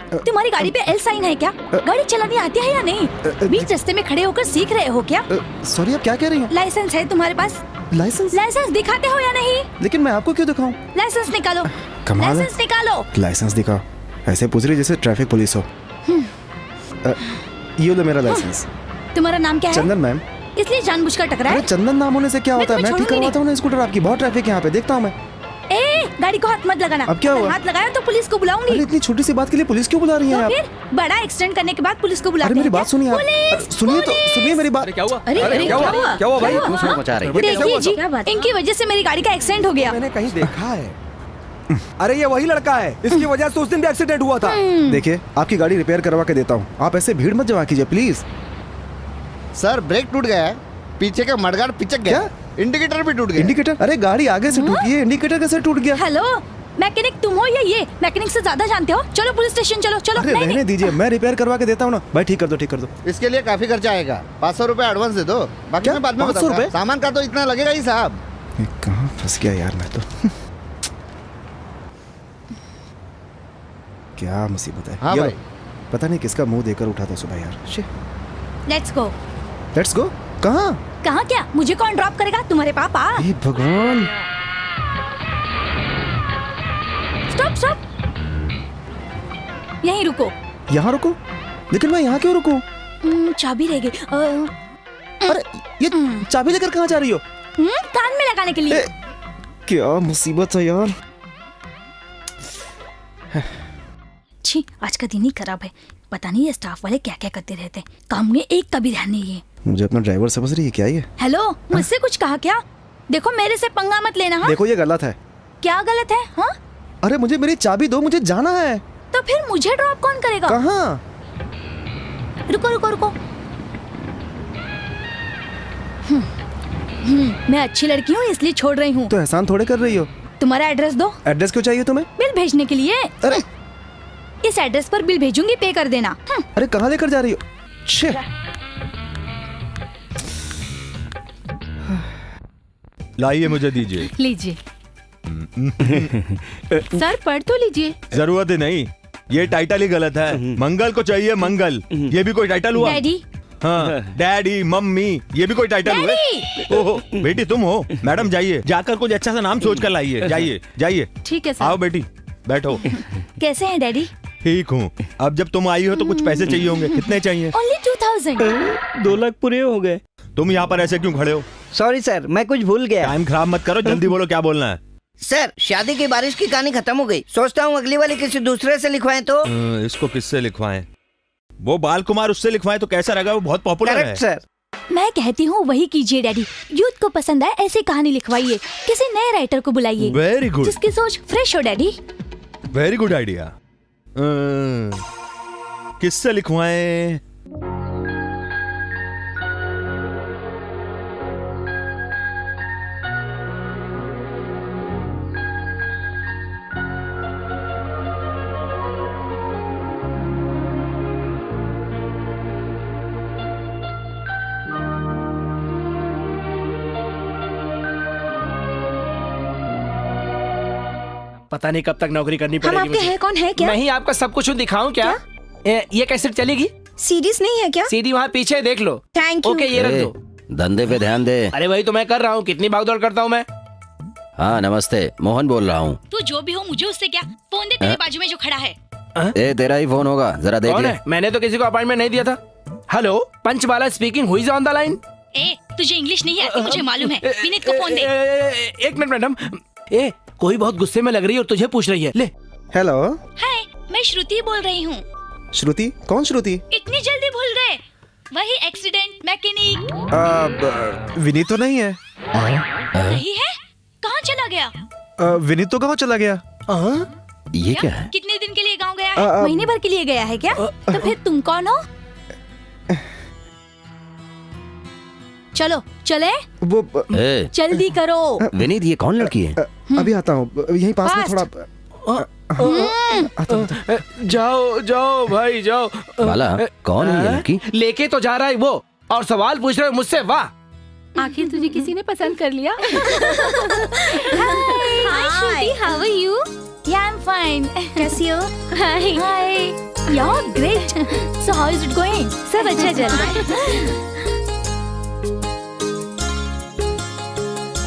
तुम्हारी गाड़ी पे एल साइन है क्या? गाड़ी चलानी आती है या नहीं? बीच रास्ते में खड़े होकर सीख रहे हो क्या? सॉरी, आप क्या कह रही हैं? लाइसेंस है तुम्हारे पास? लाइसेंस? लाइसेंस दिखाते हो या नहीं? लेकिन मैं आपको क्यों दिखाऊं? लाइसेंस निकालो। कमाल है। लाइसेंस निकालो। लाइसेंस दिखाओ? ऐसे पूछ रही जैसे ट्रैफिक पुलिस हो। ये लो मेरा लाइसेंस। तुम्हारा नाम क्या है? चंदन मैम। इसलिए जानबूझकर टकराए? अरे चंदन नाम होने से क्या होता है? मैं ठीक छोड़ूंगी करवाता हूँ ना स्कूटर आपकी। बहुत ट्रैफिक है यहाँ पे, देखता हूँ मैं। गाड़ी को हाथ मत लगाना। अब क्या हुआ? हाथ लगाया तो पुलिस को बुलाऊंगी। अरे इतनी छोटी सी बात के लिए पुलिस क्यों बुला रही हैं तो आप? फिर बड़ा एक्सीडेंट करने के बाद पुलिस को बुलाते अरे मेरी हैं बात क्या? सुनिए आप। पुलिस, सुनिए तो, सुनिए मेरी बात। क्या हुआ? अरे क्या हुआ? क्या हुआ भाई? क्या हुआ? मचा रही है। देखिए जी, इनकी वजह से मेरी गाड़ी का एक्सीडेंट हो गया। मैंने कहीं देखा है। अरे ये वही लड़का है, इसकी वजह से उस दिन भी एक्सीडेंट हुआ था। देखिए, आपकी गाड़ी रिपेयर करवा के देता हूँ। आप ऐसे भीड़ मत जमा कीजिए प्लीज। सर ब्रेक टूट गया है, पीछे का मडगार्ड पिचक गया, इंडिकेटर भी टूट गया। इंडिकेटर? अरे गाड़ी आगे से टूटी है, इंडिकेटर कैसे टूट गया? हेलो, मैकेनिक तुम हो या ये? मैकेनिक से ज्यादा जानते हो? चलो पुलिस स्टेशन चलो। चलो। अरे रहने दीजिए, मैं रिपेयर करवा के देता हूँ ना। भाई ठीक कर दो, ठीक कर दो। इसके लिए काफी खर्चा आएगा। 500 रुपए एडवांस दे दो, बाकी क्या? मैं बाद में 500 बताऊंगा। रुपए? सामान का तो इतना लगेगा ही साहब। कहाँ फंस गया यार मैं तो। क्या मुसीबत है। हाँ ये भाई। लो, पता नहीं किसका मुंह देकर उठा था सुबह यार। Let's go. Let's go? कहाँ? कहाँ क्या? मुझे कौन ड्रॉप करेगा? तुम्हारे पापा। हे भगवान। स्टॉप स्टॉप, यहीं रुको। यहाँ रुको? लेकिन मैं यहाँ क्यों रुकूं? चाबी रह गई। अरे ये चाबी लेकर कहाँ जा रही हो? कान में लगाने के लिए। क्या मुसीबत है यार। छी, आज का दिन ही खराब है। पता नहीं ये स्टाफ वाले क्या क्या करते रहते हैं। काम में एक का भी ध्यान नहीं है। मुझे अपना ड्राइवर समझ रही है क्या ये? हेलो, मुझसे कुछ कहा क्या? देखो मेरे से पंगा मत लेना। हाँ? देखो ये गलत है। क्या गलत है? हाँ? अरे मुझे मेरी चाबी दो, मुझे जाना है। तो फिर मुझे ड्रॉप कौन करेगा? कहाँ? रुको रुको रुको। मैं अच्छी लड़की हूँ इसलिए छोड़ रही हूँ। तो एहसान थोड़े कर रही हो। तुम्हारा एड्रेस दो। एड्रेस क्यों चाहिए तुम्हें? बिल भेजने के लिए। अरे इस एड्रेस पर बिल भेजूंगी, पे कर देना। अरे कहाँ लेकर जा रही हो? छे। लाइए मुझे दीजिए। लीजिए। सर पढ़ तो लीजिए। जरूरत ही नहीं, ये टाइटल ही गलत है। मंगल को चाहिए मंगल, ये भी कोई टाइटल हुआ? डैडी। हाँ, डैडी मम्मी, ये भी कोई टाइटल हुआ? ओहो बेटी तुम हो? मैडम जाइए, जाकर कुछ अच्छा सा नाम सोच कर लाइए। जाइए जाइए। ठीक है सर। आओ बेटी बैठो। कैसे हैं डैडी? ठीक हूँ। अब जब तुम आई हो तो कुछ पैसे चाहिए होंगे। कितने चाहिए? ओनली 2000। 2 लाख पूरे हो गए। तुम यहाँ पर ऐसे क्यों खड़े हो? सॉरी सर, मैं कुछ भूल गया। टाइम खराब मत करो, जल्दी बोलो क्या बोलना है। सर शादी की बारिश की कहानी खत्म हो गई। सोचता हूँ अगली वाली किसी दूसरे से लिखवाएं तो। इसको किससे लिखवाएं? वो बाल कुमार, उससे लिखवाएं तो कैसा रहेगा? वो बहुत पॉपुलर है। Correct sir. मैं कहती हूँ वही कीजिए डैडी। यूथ को पसंद आए ऐसी कहानी लिखवाइए। किसी नए राइटर को बुलाइए वेरी गुड, जिसकी सोच फ्रेश हो डैडी। Very good idea. किससे लिखवाएं? पता नहीं कब तक नौकरी करनी हम पड़ेगी आपके मुझे। हैं कौन है क्या? मैं ही आपका सब कुछ दिखाऊं क्या? ये कैसेट चलेगी? सीरीज नहीं है क्या? सीडी वहाँ पीछे देख लो। Thank you. ओके ये रख दो। धंधे पे ध्यान दे। अरे वही तो मैं कर रहा हूँ, कितनी भागदौड़ करता हूँ मैं। हाँ नमस्ते, मोहन बोल रहा हूँ। तू जो भी हो मुझे उससे क्या? फोन दे तेरे बाजू में जो खड़ा है। ए तेरा ही फोन होगा, जरा देख कौन ले। है? मैंने तो किसी को अपॉइंटमेंट नहीं दिया था। Hello, Panchbala speaking, who is on the line? ए, तुझे इंग्लिश नहीं आती मुझे मालूम है। विनीत को फोन दे। एक मिनट मैडम। ए कोई बहुत गुस्से में लग रही है और तुझे पूछ रही है। ले। हेलो। हाय, मैं श्रुति बोल रही हूँ। श्रुति? कौन श्रुति? इतनी जल्दी भूल गए? वही एक्सीडेंट मैकेनिक। विनीत तो नहीं है। नहीं है? कहाँ चला गया? विनीत तो गाँव चला गया। ये क्या है? कितने दिन के लिए गाँव गया है? महीने भर के लिए गया है क्या? तो फिर तुम कौन हो? चलो चले। वो ए, जल्दी करो। विनीत ये कौन लड़की है? अभी आता हूँ, यहीं पास में Fast. थोड़ा। जाओ जाओ भाई जाओ। बाला कौन है ये लड़की? लेके तो जा रहा है वो, और सवाल पूछ रहे हो मुझसे। वाह, आखिर तुझे किसी ने पसंद कर लिया। हाय श्रुति, हाउ आर यू? या आई एम फाइन। कैसी हो? हाय हाय। Yeah, great. So how is it going? सब अच्छा चल रहा है।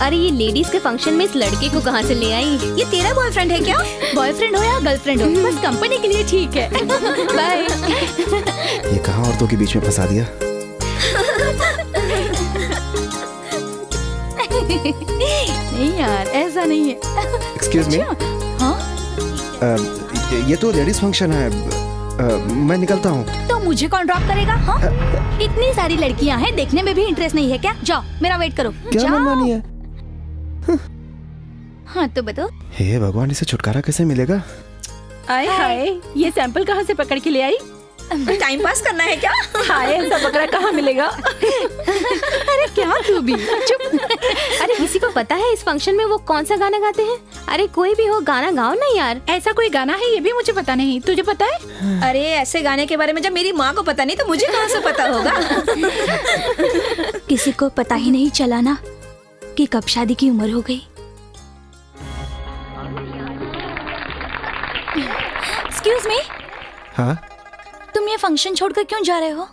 अरे ये लेडीज के फंक्शन में इस लड़के को कहाँ से ले आई? ये तेरा बॉयफ्रेंड है क्या? बॉयफ्रेंड हो या गर्लफ्रेंड हो, बस कंपनी के लिए ठीक है। बाय। ये कहाँ औरतों के बीच में फंसा दिया। नहीं यार, ऐसा नहीं है। एक्सक्यूज मी, हाँ? ये तो लेडीज फंक्शन है, मैं निकलता हूँ। तो मुझे कौन ड्रॉप करेगा? हाँ? इतनी सारी लड़कियाँ हैं, देखने में भी इंटरेस्ट नहीं है क्या? जाओ, मेरा वेट करो। क्या जाओ। मनमानी है? हाँ तो बताओ। हे भगवान, इसे छुटकारा कैसे मिलेगा? आए हाय, ये सैंपल कहाँ से पकड़ के ले आई? टाइम पास करना है क्या? हाय, ऐसा बकरा कहाँ मिलेगा? अरे क्या तू भी चुप। अरे किसी को पता है इस फंक्शन में वो कौन सा गाना गाते हैं? अरे कोई भी हो, गाना गाओ ना यार। ऐसा कोई गाना है ये भी मुझे पता नहीं, तुझे पता है? अरे ऐसे गाने के बारे में जब मेरी माँ को पता नहीं तो मुझे कहाँ से पता होगा? किसी को पता ही नहीं चला ना कि कब शादी की उम्र हो गई। एक्सक्यूज मी, हाँ, तुम ये फंक्शन छोड़कर क्यों जा रहे हो?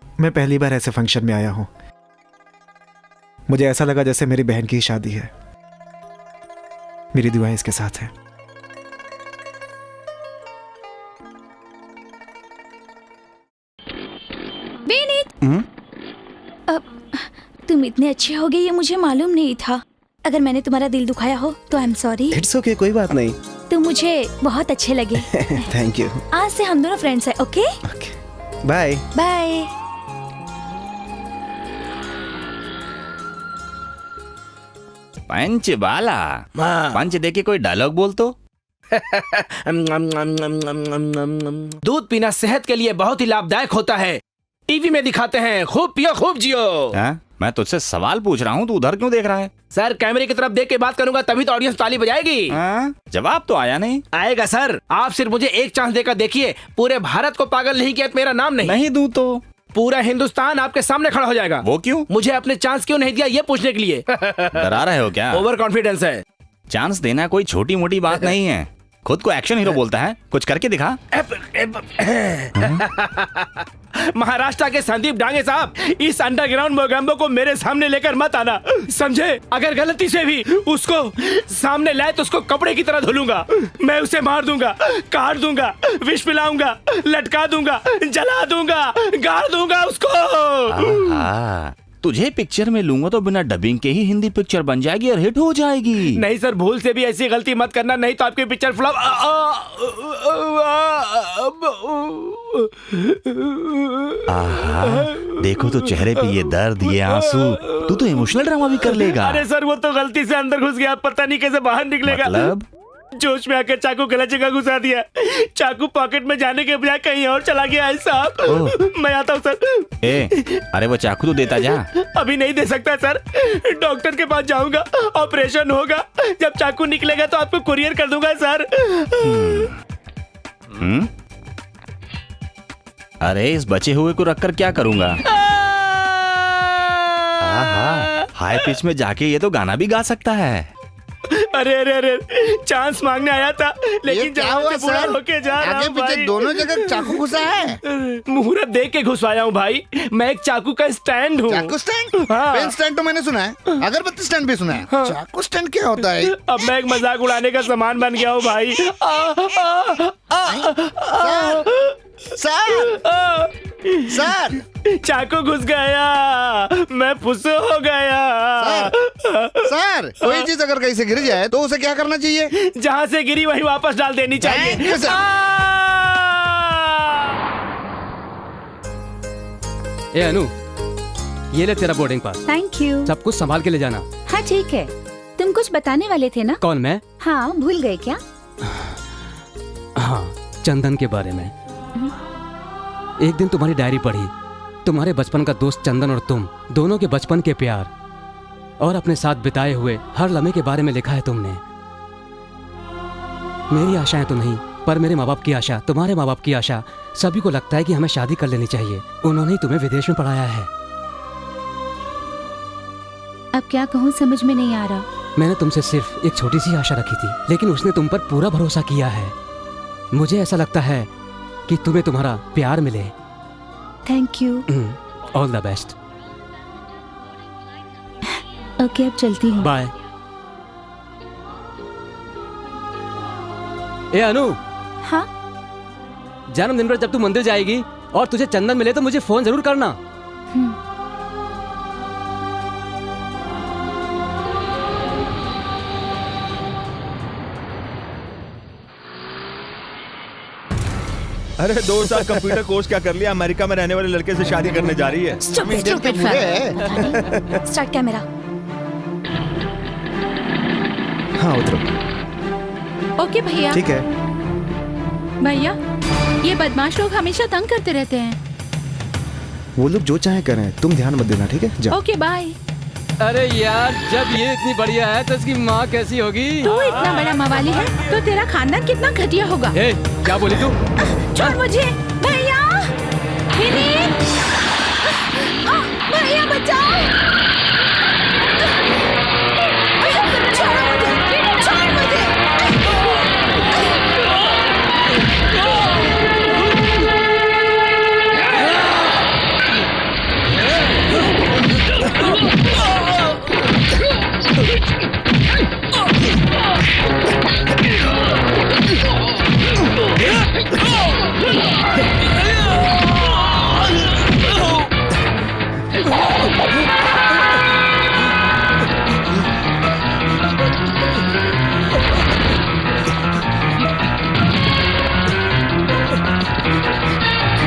मैं पहली बार ऐसे फंक्शन में आया हूँ। मुझे ऐसा लगा जैसे मेरी बहन की शादी है। मेरी दुआएं इसके साथ हैं। तुम इतने अच्छे होगे ये मुझे मालूम नहीं था। अगर मैंने तुम्हारा दिल दुखाया हो तो I am sorry. It's okay, कोई बात नहीं। तुम मुझे बहुत अच्छे लगे। Thank you. आज से हम दोनों फ्रेंड्स हैं, okay? Bye bye. Panchbala, punch देके कोई डायलॉग बोल तो। दूध पीना सेहत के लिए बहुत ही लाभदायक होता है। टीवी में दिखाते हैं, खूब पियो खूब जियो। हाँ? मैं तुझसे सवाल पूछ रहा हूँ, तू उधर क्यों देख रहा है? सर, कैमरे की तरफ देख के बात करूंगा तभी तो ऑडियंस ताली बजाएगी। हाँ? जवाब तो आया नहीं। आएगा सर, आप सिर्फ मुझे एक चांस देकर देखिए। पूरे भारत को पागल नहीं किया तो मेरा नाम नहीं दूं तो पूरा हिंदुस्तान आपके सामने खड़ा हो जाएगा। वो क्यों? मुझे अपने चांस क्यों नहीं दिया ये पूछने के लिए। डरा रहे हो क्या? ओवर कॉन्फिडेंस है। चांस देना कोई छोटी मोटी बात नहीं है। खुद को एक्शन हीरो बोलता है, कुछ करके दिखा। महाराष्ट्र के संदीप डांगे साहब, इस अंडरग्राउंड मोगैम्बो को मेरे सामने लेकर मत आना, समझे? अगर गलती से भी उसको सामने लाए तो उसको कपड़े की तरह धुलूंगा। मैं उसे मार दूंगा, काट दूंगा, विष पिलाऊंगा, लटका दूंगा, जला दूंगा, गाड़ दूंगा उसको। तुझे पिक्चर में लूंगा तो बिना डबिंग के ही हिंदी पिक्चर बन जाएगी और हिट हो जाएगी। नहीं सर, भूल से भी ऐसी गलती मत करना, नहीं तो आपकी पिक्चर फ्लॉप। देखो तो चेहरे पे ये दर्द, ये आंसू। तू तो इमोशनल ड्रामा भी कर लेगा। अरे सर, वो तो गलती से अंदर घुस गया, पता नहीं कैसे बाहर निकलेगा। मतलब? जोश में आकर चाकू गलत जगह घुसा दिया। चाकू पॉकेट में जाने के बजाय कहीं और चला गया है साहब। मैं आता हूँ सर। अरे वो चाकू तो देता जा। अभी नहीं दे सकता सर, डॉक्टर के पास जाऊंगा, ऑपरेशन होगा, जब चाकू निकलेगा तो आपको कुरियर कर दूंगा सर। अरे इस बचे हुए को रखकर क्या करूंगा? हाई पिच में जाके ये तो गाना भी गा सकता है। अरे अरे अरे, चांस मांगने आया था लेकिन क्या जवान हुआ से बुरा सर? होके जा रहा आगे हूं पीछे भाई। दोनों जगह चाकू घुसा है। मुहूर्त देख के घुसवाया हूँ भाई, मैं एक चाकू का स्टैंड हूँ। चाकू स्टैंड? हाँ। पेन स्टैंड तो मैंने सुना है, अगरबत्ती स्टैंड भी सुना है। चाकू स्टैंड क्या होता है? अब मैं एक मजाक उड़ाने का सामान बन गया हूँ भाई। सर, सर, चाकू घुस गया, मैं फुस्सो हो गया। सर, कोई चीज अगर कहीं से गिर जाए तो उसे क्या करना चाहिए? जहाँ से गिरी वहीं वापस डाल देनी चाहिए। Thank you, sir. ए अनु, ये ले तेरा बोर्डिंग पास। Thank you. सब कुछ संभाल के ले जाना। हाँ ठीक है। तुम कुछ बताने वाले थे ना? कौन, मैं? हाँ, भूल गए क्या? हाँ, चंदन के बारे में। एक दिन तुम्हारी डायरी पढ़ी, तुम्हारे बचपन का दोस्त चंदन और तुम दोनों के बचपन के प्यार और अपने साथ बिताए हुए हर लम्हे के बारे में लिखा है तुमने। मेरी आशाएं तो नहीं, पर मेरे माँ बाप की आशा, तुम्हारे माँ बाप की आशा, सभी को लगता है कि हमें शादी कर लेनी चाहिए। उन्होंने ही तुम्हें विदेश में पढ़ाया है। अब क्या कहूँ समझ में नहीं आ रहा। मैंने तुमसे सिर्फ एक छोटी सी आशा रखी थी, लेकिन उसने तुम पर पूरा भरोसा किया है। मुझे ऐसा लगता है कि तुम्हें तुम्हारा प्यार मिले। Thank you. All the best. Okay, अब चलती हूँ। बाय। ए अनु, हाँ? जन्मदिन पर जब तू मंदिर जाएगी और तुझे चंदन मिले तो मुझे फोन जरूर करना। अरे 2 साल कंप्यूटर कोर्स क्या कर लिया, अमेरिका में रहने वाले लड़के से शादी करने जा रही है। Stupid fellow। Start camera. हाँ उतरो। ओके भैया। ठीक है। भैया, ये बदमाश लोग हमेशा तंग करते रहते हैं। वो लोग जो चाहे करें, तुम ध्यान मत देना, ठीक है? जाओ। Okay bye. अरे यार, जब ये इतनी बढ़िया है तो इसकी माँ कैसी होगी? तू इतना बड़ा मवाली है तो तेरा खानदान कितना घटिया होगा। ए, क्या बोली तू? छोड़ मुझे भैया। विनीत, भैया बचाओ।